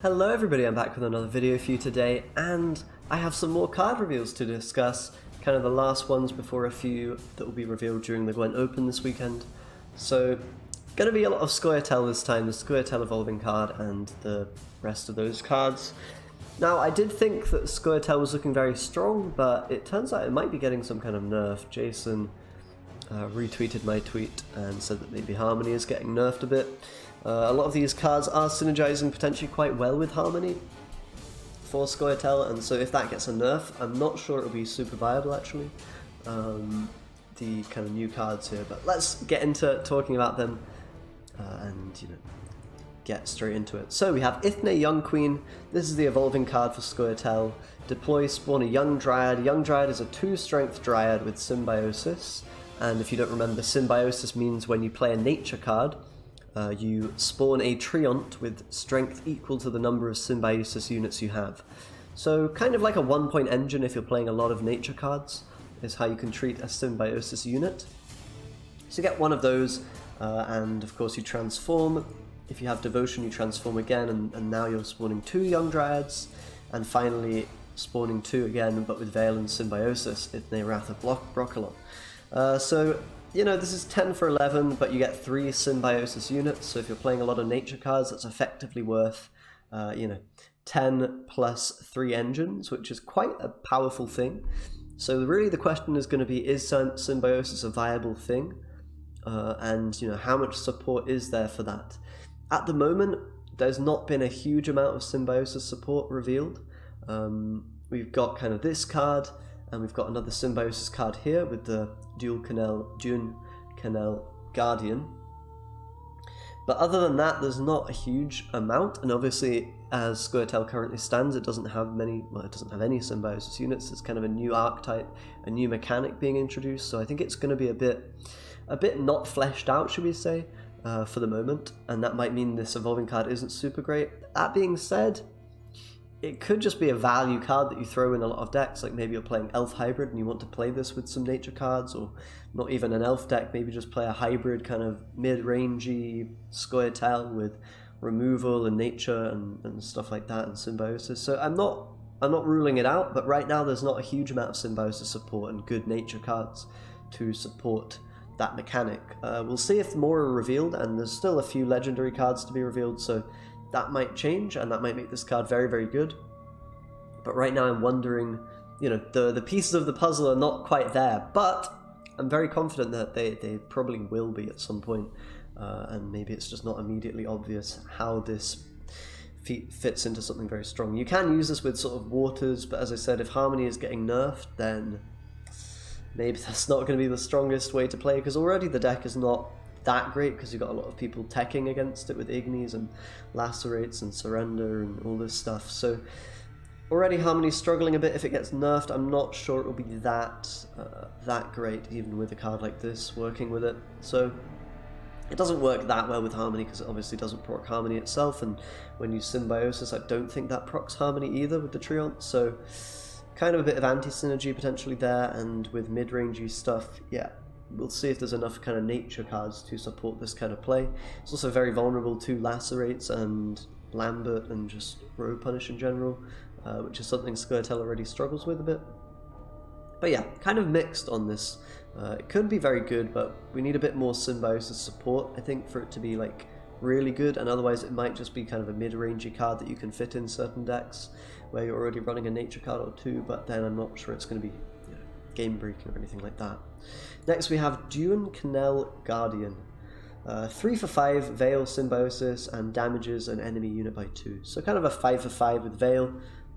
Hello everybody, I'm back with another video for you today, and I have some more card reveals to discuss, kind of the last ones before a few that will be revealed during the Gwent Open this weekend. So, gonna be a lot of Scoia'tel this time, the Scoia'tel evolving card and the rest of those cards. Now, I did think that Scoia'tel was looking very strong, but it turns out it might be getting some kind of nerf. Jason retweeted my tweet and said that maybe Harmony is getting nerfed a bit. A lot of these cards are synergizing potentially quite well with Harmony for Scoia'tel, and so if that gets a nerf, I'm not sure it'll be super viable actually, the kind of new cards here. But let's get into talking about them and get straight into it. So we have Eithne, Young Queen. This is the evolving card for Scoia'tel. Deploy, spawn a Young Dryad. Young Dryad is a 2-strength Dryad with Symbiosis, and if you don't remember, Symbiosis means when you play a nature card, you spawn a Treant with strength equal to the number of Symbiosis units you have. So kind of like a 1-point engine if you're playing a lot of nature cards, is how you can treat a Symbiosis unit. So you get one of those, and of course you transform. If you have Devotion, you transform again, and now you're spawning 2 Young Dryads, and finally spawning 2 again, but with Veil and Symbiosis, Eithne, Wrath of Broccolon. So, this is 10 for 11, but you get 3 Symbiosis units, so if you're playing a lot of nature cards, that's effectively worth, 10 plus 3 engines, which is quite a powerful thing. So really the question is going to be, is Symbiosis a viable thing? And, how much support is there for that? At the moment, there's not been a huge amount of Symbiosis support revealed. We've got kind of this card, and we've got another Symbiosis card here with the Duen Canell Guardian. But other than that, there's not a huge amount, and obviously, as Scoia'tel currently stands, it doesn't have any Symbiosis units. It's kind of a new archetype, a new mechanic being introduced, so I think it's going to be a bit not fleshed out, should we say, for the moment, and that might mean this evolving card isn't super great. That being said, it could just be a value card that you throw in a lot of decks, like maybe you're playing Elf Hybrid and you want to play this with some nature cards, or not even an Elf deck, maybe just play a hybrid kind of mid-rangey Scoia'tel with removal and nature and stuff like that, and Symbiosis. So I'm not ruling it out, but right now there's not a huge amount of Symbiosis support and good nature cards to support that mechanic. We'll see if more are revealed, and there's still a few legendary cards to be revealed, so that might change, and that might make this card very, very good. But right now I'm wondering, the pieces of the puzzle are not quite there, but I'm very confident that they probably will be at some point, and maybe it's just not immediately obvious how this fits into something very strong. You can use this with sort of waters, but as I said, if Harmony is getting nerfed, then maybe that's not going to be the strongest way to play, because already the deck is not that great, because you've got a lot of people teching against it with Ignis and Lacerates and Surrender and all this stuff. So already Harmony's struggling a bit. If it gets nerfed, I'm not sure it'll be that great, even with a card like this working with it. So it doesn't work that well with Harmony, because it obviously doesn't proc Harmony itself, and when you Symbiosis, I don't think that procs Harmony either with the Treant. So kind of a bit of anti-synergy potentially there, and with mid-rangey stuff, yeah. We'll see if there's enough kind of nature cards to support this kind of play. It's also very vulnerable to Lacerates and Lambert and just Row Punish in general, which is something Scoia'tel already struggles with a bit. But yeah, kind of mixed on this. It could be very good, but we need a bit more Symbiosis support, I think, for it to be like really good, and otherwise it might just be kind of a mid-rangey card that you can fit in certain decks where you're already running a nature card or 2, but then I'm not sure it's going to be game breaking or anything like that. Next we have Duen Canell Guardian. 3 for 5, Veil, Symbiosis, and damages an enemy unit by 2. So kind of a 5 for 5 with Veil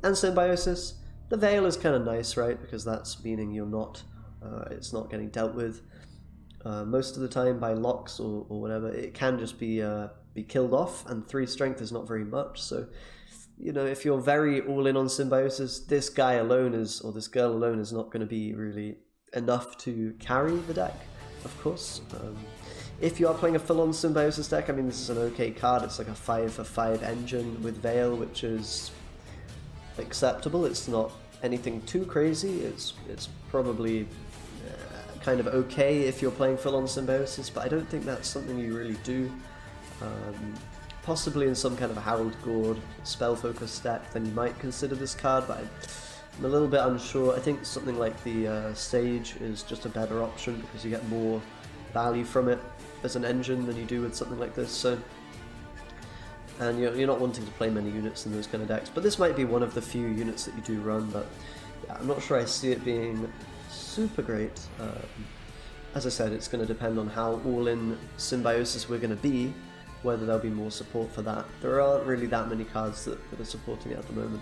and Symbiosis. The Veil is kind of nice, right? Because that's meaning you're not, it's not getting dealt with most of the time by locks or whatever. It can just be killed off, and 3 strength is not very much. So if you're very all in on Symbiosis, this guy alone is, or this girl alone is not going to be really enough to carry the deck, of course. If you are playing a full-on Symbiosis deck, I mean, this is an okay card. It's like a 5 for 5 engine with Veil, which is acceptable. It's not anything too crazy. It's probably kind of okay if you're playing full-on Symbiosis, but I don't think that's something you really do. possibly in some kind of a Harold Gord spell-focused deck, then you might consider this card, but I'm a little bit unsure. I think something like the Sage is just a better option because you get more value from it as an engine than you do with something like this. So, and you're not wanting to play many units in those kind of decks, but this might be one of the few units that you do run, but yeah, I'm not sure I see it being super great. As I said, it's going to depend on how all-in Symbiosis we're going to be, whether there'll be more support for that. There aren't really that many cards that are supporting it at the moment.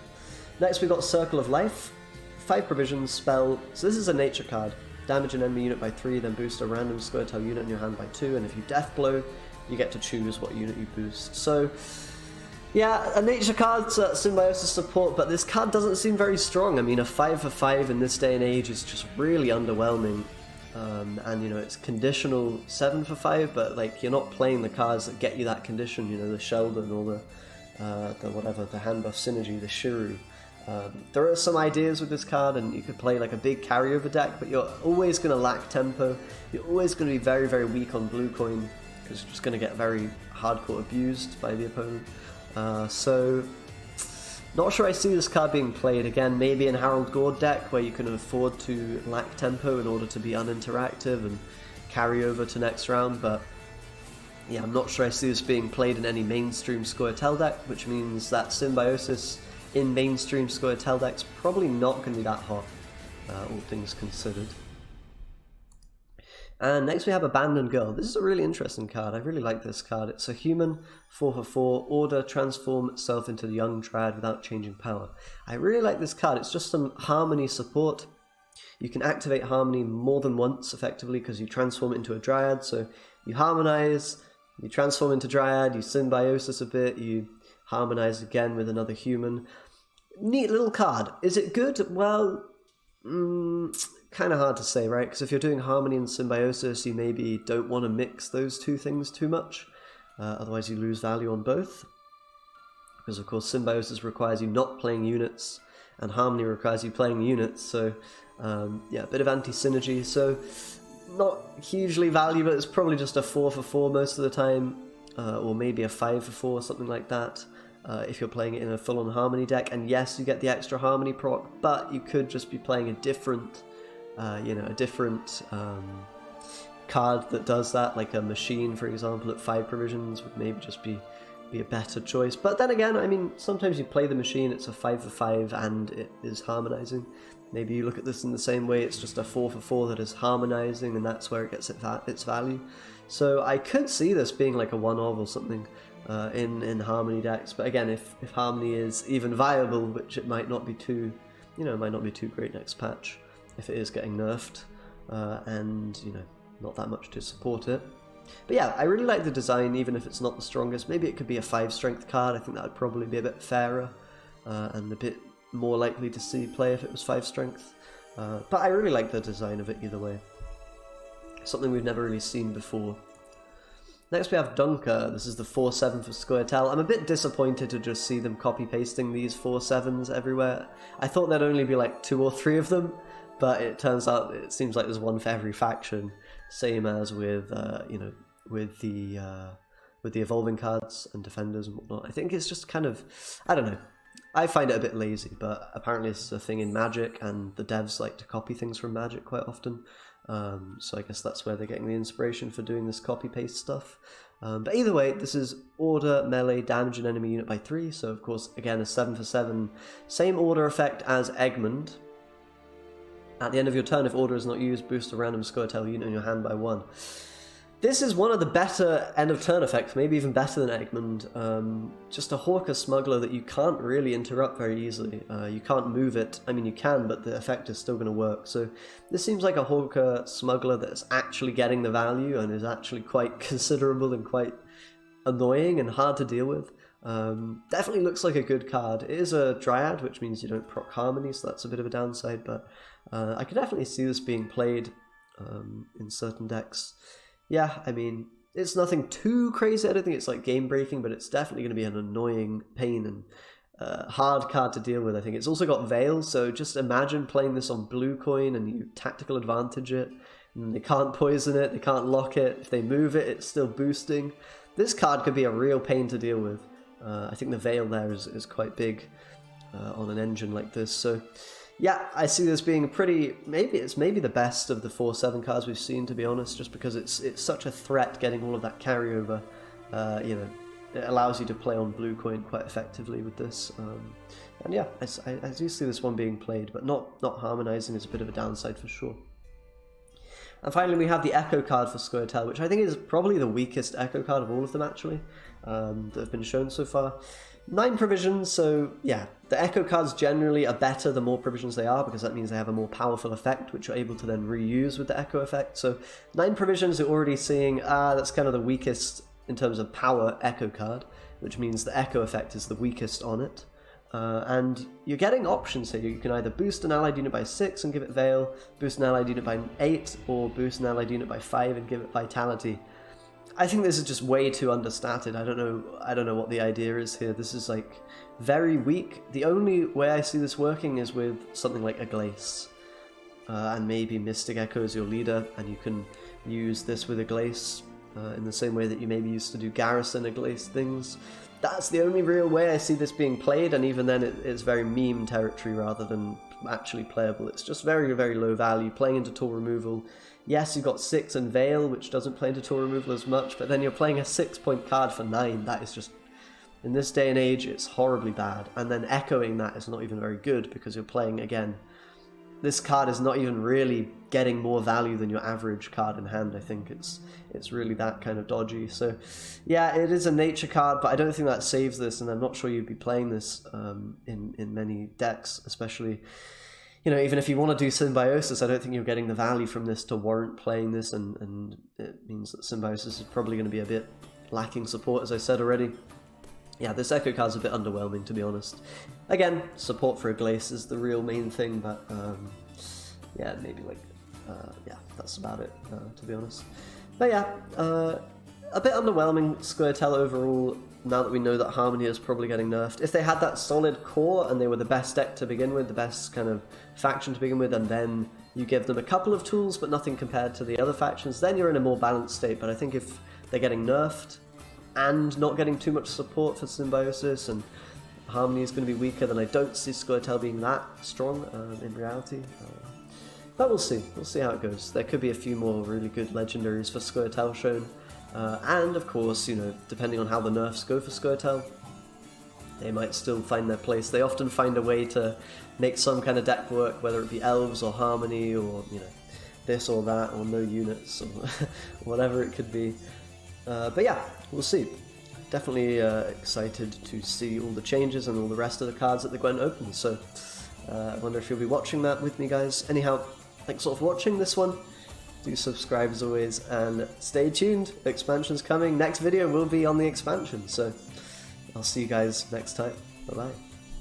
Next we've got Circle of Life, 5 provisions, spell. So this is a nature card. Damage an enemy unit by 3, then boost a random Scoia'tel unit in your hand by 2, and if you death blow, you get to choose what unit you boost. So yeah, a nature card Symbiosis support, but this card doesn't seem very strong. I mean, a 5 for 5 in this day and age is just really underwhelming. And you know, it's conditional 7 for 5, but like you're not playing the cards that get you that condition, you know, the Sheldon or the whatever, the hand buff synergy, the Shiru. There are some ideas with this card, and you could play like a big carryover deck, but you're always going to lack tempo. You're always going to be very, very weak on blue coin, because you're just going to get very hardcore abused by the opponent. So not sure I see this card being played. Again, maybe in Harold Gord deck, where you can afford to lack tempo in order to be uninteractive and carry over to next round, but yeah, I'm not sure I see this being played in any mainstream Scoia'tel deck, which means that Symbiosis in mainstream Scoia'tel decks probably not going to be that hot, all things considered. And next we have Abandoned Girl. This is a really interesting card. I really like this card. It's a human, 4 for 4, order, transform itself into the young triad without changing power. I really like this card. It's just some harmony support. You can activate harmony more than once, effectively, because you transform it into a dryad. So you harmonize, you transform into dryad, you symbiosis a bit, you harmonize again with another human. Neat little card. Is it good? Well, kind of hard to say, right? Because if you're doing harmony and symbiosis, you maybe don't want to mix those two things too much. Otherwise you lose value on both. Because of course symbiosis requires you not playing units, and harmony requires you playing units. So yeah, a bit of anti-synergy. So not hugely valuable. It's probably just a 4 for 4 most of the time. Or maybe a 5 for 4, something like that. If you're playing it in a full-on harmony deck, and yes, you get the extra harmony proc, but you could just be playing a different, card that does that, like a machine, for example, at 5 provisions would maybe just be a better choice. But then again, I mean, sometimes you play the machine, it's a 5 for 5, and it is harmonizing. Maybe you look at this in the same way, it's just a 4 for 4 that is harmonizing, and that's where it gets its value. So I could see this being like a one-of or something. In harmony decks, but again, if harmony is even viable, which it might not be too, it might not be too great next patch, if it is getting nerfed, and not that much to support it. But yeah, I really like the design, even if it's not the strongest. Maybe it could be a 5 strength card. I think that would probably be a bit fairer, and a bit more likely to see play if it was 5 strength. But I really like the design of it either way. Something we've never really seen before. Next we have Dunca. This is the 4/7 for Scoia'tel. I'm a bit disappointed to just see them copy-pasting these 4/7s everywhere. I thought there'd only be like 2 or 3 of them, but it turns out it seems like there's one for every faction. Same as with, with the evolving cards and defenders and whatnot. I think it's just kind of, I don't know. I find it a bit lazy, but apparently this is a thing in Magic, and the devs like to copy things from Magic quite often. So I guess that's where they're getting the inspiration for doing this copy-paste stuff. But either way, this is order, melee, damage an enemy unit by 3, so of course, again, a 7 for 7. Same order effect as Egmont. At the end of your turn, if order is not used, boost a random Scoia'tel unit in your hand by 1. This is one of the better end-of-turn effects, maybe even better than Egmont. Just a Hawker Smuggler that you can't really interrupt very easily. You can't move it. I mean, you can, but the effect is still going to work. So this seems like a Hawker Smuggler that's actually getting the value and is actually quite considerable and quite annoying and hard to deal with. Definitely looks like a good card. It is a Dryad, which means you don't proc Harmony, so that's a bit of a downside, but I could definitely see this being played in certain decks. Yeah, I mean, it's nothing too crazy. I don't think it's like game breaking, but it's definitely going to be an annoying pain and hard card to deal with. I think it's also got Veil, so just imagine playing this on blue coin and you tactical advantage it, and they can't poison it, they can't lock it. If they move it, it's still boosting. this card could be a real pain to deal with. I think the Veil there is quite big on an engine like this, so yeah, I see this being maybe the best of the 4/7 cards we've seen, to be honest, just because it's such a threat getting all of that carryover. You know, it allows you to play on blue coin quite effectively with this. And yeah, I do see this one being played, but not harmonizing is a bit of a downside for sure. And finally, we have the Echo card for Scoia'tel, which I think is probably the weakest Echo card of all of them, actually, that have been shown so far. 9 provisions, so yeah, the Echo cards generally are better the more provisions they are, because that means they have a more powerful effect, which you're able to then reuse with the Echo effect. So 9 provisions, you're already seeing, that's kind of the weakest in terms of power Echo card, which means the Echo effect is the weakest on it. And you're getting options here. You can either boost an allied unit by 6 and give it Veil, boost an allied unit by 8, or boost an allied unit by 5 and give it Vitality. I think this is just way too understated. I don't know what the idea is here. This is like very weak. The only way I see this working is with something like a Glace. And maybe Mystic Echo is your leader, and you can use this with a Glace in the same way that you maybe used to do Garrison a Glace things. That's the only real way I see this being played, and even then it's very meme territory rather than actually playable. It's just very, very low value, playing into tool removal. Yes, you've got 6 and Veil, which doesn't play into tool removal as much, but then you're playing a 6-point card for 9. That is just, in this day and age, it's horribly bad. And then echoing that is not even very good, because you're playing, again, this card is not even really getting more value than your average card in hand. I think it's really that kind of dodgy. So yeah, it is a nature card, but I don't think that saves this, and I'm not sure you'd be playing this in many decks, especially, you know, even if you want to do Symbiosis, I don't think you're getting the value from this to warrant playing this, and it means that Symbiosis is probably going to be a bit lacking support, as I said already. Yeah, this Echo card's a bit underwhelming, to be honest. Again, support for a Glace is the real main thing, but yeah, maybe like, yeah, that's about it, to be honest. But yeah, a bit underwhelming Scoia'tel overall, now that we know that Harmony is probably getting nerfed. If they had that solid core and they were the best deck to begin with, the best kind of faction to begin with, and then you give them a couple of tools but nothing compared to the other factions, then you're in a more balanced state. But I think if they're getting nerfed and not getting too much support for Symbiosis, and Harmony is going to be weaker, then I don't see Scoia'tel being that strong in reality. But we'll see. We'll see how it goes. There could be a few more really good legendaries for Scoia'tel shown. And of course, you know, depending on how the nerfs go for Scoia'tel, they might still find their place. They often find a way to make some kind of deck work, whether it be Elves or Harmony or, you know, this or that, or no units, or whatever it could be. But yeah, we'll see. Definitely excited to see all the changes and all the rest of the cards at the Gwent Open. So I wonder if you'll be watching that with me, guys. Anyhow, thanks a lot for watching this one. Do subscribe as always, and stay tuned. Expansion's coming. Next video will be on the expansion, so I'll see you guys next time. Bye bye.